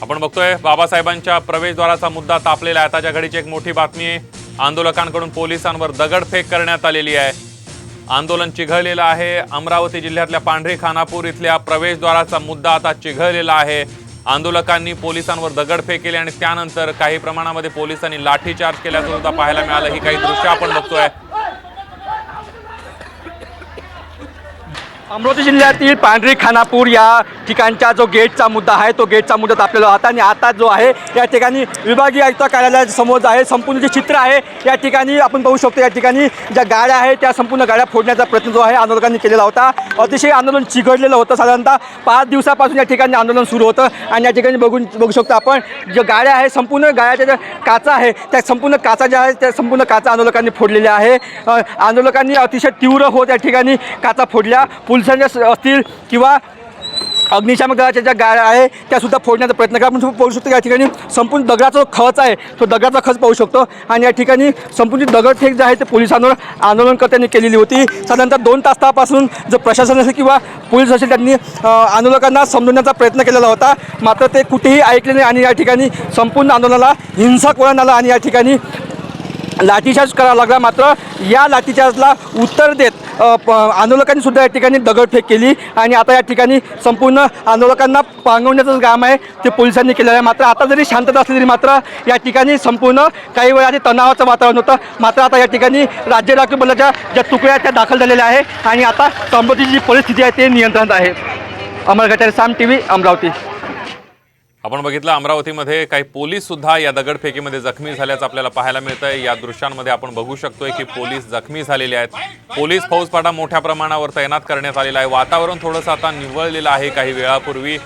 आपण बघतोय बाबासाहेबांच्या प्रवेशद्वाराचा मुद्दा तापलेला आहे। आताच्या घडीची एक मोठी बातमी आहे। आंदोलकांकडून पोलिसांवर दगडफेक करण्यात आलेली आहे। आंदोलन चिघळलेलं आहे। अमरावती जिल्ह्यातल्या पांढरी खानापूर इथल्या प्रवेशद्वाराचा मुद्दा आता चिघळलेला आहे। आंदोलकांनी पोलिसांवर दगडफेक केली आणि त्यानंतर काही प्रमाणामध्ये पोलिसांनी लाठीचार्ज केल्याचं सुद्धा पाहायला मिळालं। ही काही दृश्य आपण बघतोय। अमरावती जिल्ह्यातील पांढरी खानापूर या ठिकाणचा जो गेटचा मुद्दा आहे तो गेटचा मुद्दा तापलेला होता आणि आता जो आहे या ठिकाणी विभागीय आयुक्त कार्यालयाच्या समोर आहे संपूर्ण जे चित्र आहे या ठिकाणी आपण पाहू शकतो। या ठिकाणी ज्या गाड्या आहेत त्या संपूर्ण गाड्या फोडण्याचा प्रयत्न जो आहे आंदोलकांनी केलेला होता। अतिशय आंदोलन चिघळलेलं होतं। साधारणतः 5 दिवसापासून या ठिकाणी आंदोलन सुरू होतं आणि या ठिकाणी बघू शकतो आपण ज्या गाड्या आहे संपूर्ण गाड्याच्या ज्या काचा आहे त्या संपूर्ण काचा ज्या आहेत त्या संपूर्ण काचा आंदोलकांनी फोडलेल्या आहे। आंदोलकांनी अतिशय तीव्र होत या ठिकाणी काचा फोडल्या। पोलिसांच्या असतील किंवा अग्निशामक दलाच्या ज्या गाड्या आहे त्यासुद्धा फोडण्याचा प्रयत्न करा। आपण पाहू शकतो या ठिकाणी संपूर्ण दगडाचा खच आहे तो दगडाचा खच पाहू शकतो आणि या ठिकाणी संपूर्ण दगडफेक जे आहे ते पोलिसांवर आंदोलनकर्त्यांनी केलेली होती। साधारणतः 2 तासापासून जो प्रशासन असेल किंवा पोलीस असेल त्यांनी आंदोलकांना समजवण्याचा प्रयत्न केलेला होता, मात्र ते कुठेही ऐकले नाही आणि या ठिकाणी संपूर्ण आंदोलनाला हिंसक वळण आलं आणि या ठिकाणी लाठीचार्ज करावा लागला। मात्र या लाठीचार्जला उत्तर देत आंदोलकांनी सुद्धा या ठिकाणी दगडफेक केली आणि आता या ठिकाणी संपूर्ण आंदोलकांना पांगवण्याचं काम आहे ते पोलिसांनी केलेलं आहे। मात्र आता जरी शांतता असली तरी मात्र या ठिकाणी संपूर्ण काही वेळा आधी तणावाचं वातावरण होतं। मात्र आता या ठिकाणी राज्य राखीव बलाच्या ज्या तुकड्या त्या दाखल झालेल्या आहे आणि आता अमरावतीची जी परिस्थिती आहे ते नियंत्रणात आहे। अमर गटारे, साम टीव्ही, अमरावती। आपण बघितलं अमरावतीमध्ये काही पोलीस सुद्धा या दगडफेकीमध्ये जखमी झाल्याचं आपल्याला पाहायला मिळतंय। या दृश्यांमध्ये आपण बघू शकतोय की पोलीस जखमी झालेले आहेत। पोलीस फौजफाटा मोठ्या प्रमाणावर तैनात करण्यात आलेला आहे। वातावरण थोडंसं आता निवळलेलं आहे। काही वेळापूर्वी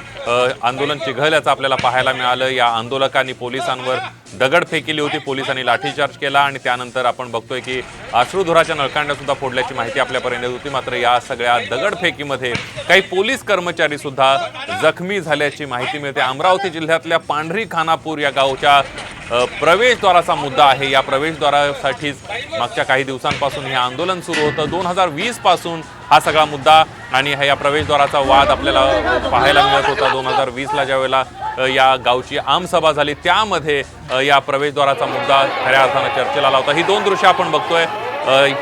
आंदोलन चिघळल्याचं आपल्याला पाहायला मिळालं। या आंदोलकांनी पोलिसांवर दगडफेक केली होती, पोलिसांनी लाठीचार्ज केला आणि त्यानंतर आपण बघतोय की अश्रुधुराच्या नळकांड्या सुद्धा फोडल्याची माहिती आपल्यापर्यंत होती। मात्र या सगळ्या दगडफेकीमध्ये काही पोलीस कर्मचारी सुद्धा जखमी झाल्याची माहिती मिळते। अमरावती जिल्ह्यातल्या पांढरी खानापूर या गावच्या प्रवेशद्वाराचा मुद्दा आहे। या प्रवेशद्वारासाठीच मागच्या काही दिवसांपासून हे आंदोलन सुरू होतं। 2020 पासून हा सगळा मुद्दा आणि या प्रवेशद्वाराचा वाद आपल्याला पाहायला मिळत होता। 2020ला ज्यावेळेला या गावची आमसभा झाली त्यामध्ये या प्रवेशद्वाराचा मुद्दा खऱ्या अर्थानं चर्चेला आला होता। ही 2 दृश्य आपण बघतोय।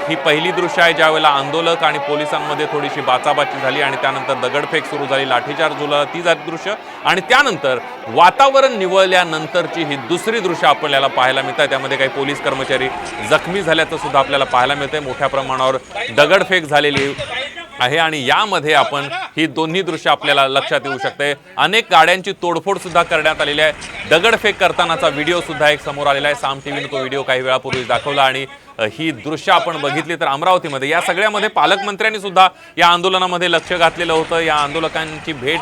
ही पहिली दृश्य आहे ज्यावेळेला आंदोलक आणि पोलिसांमध्ये थोडीशी बाचाबाची झाली आणि त्यानंतर दगडफेक सुरू झाली, लाठीचार्ज झाला, ती दृश्य आणि त्यानंतर वातावरण निवळल्यानंतरची ही दुसरी दृश्य आपल्याला पाहायला मिळतात। त्यामध्ये काही पोलीस कर्मचारी जखमी झाल्याचं सुद्धा आपल्याला पाहायला मिळतंय। मोठ्या प्रमाणावर दगडफेक झालेली आहे आणि यामध्ये आपण ही दोन्ही दृश्य आपल्याला लक्षात येऊ शकते। अनेक गाड्यांची तोडफोड सुद्धा करण्यात आलेली आहे। दगडफेक करतानाचा व्हिडिओ सुद्धा एक समोर आलेला आहे। साम टीव्हीने तो व्हिडिओ काही वेळापूर्वी दाखवला आणि ही दृश्य आपण बघितली तर अमरावतीमध्ये या सगळ्यामध्ये पालकमंत्र्यांनी सुद्धा या आंदोलनामध्ये लक्ष घातलेलं होतं। या आंदोलकांची भेट,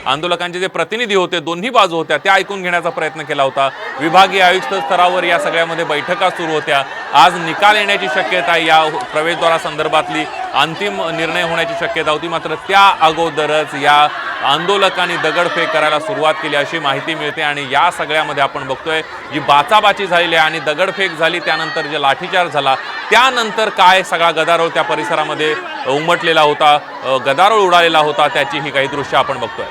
आंदोलकांचे जे प्रतिनिधी होते, दोन्ही बाजू होत्या त्या ऐकून घेण्याचा प्रयत्न केला होता। विभागीय आयुक्त स्तरावर या सगळ्यामध्ये बैठका सुरू होत्या। आज निकाल येण्याची शक्यता आहे। या प्रवेशद्वारा संदर्भातली अंतिम निर्णय होण्याची शक्यता होती, मात्र त्या अगोदरच या आंदोलकांनी दगडफेक करायला सुरुवात केली अशी माहिती मिळते आणि या सगळ्यामध्ये आपण बघतोय जी बाचाबाची झालेली आहे आणि दगडफेक झाली त्यानंतर जे लाठीचार्ज झाला त्यानंतर काय सगळा गदारोळ त्या परिसरामध्ये उमटलेला होता, गदारोळ उडालेला होता, त्याची ही काही दृश्य आपण बघतोय।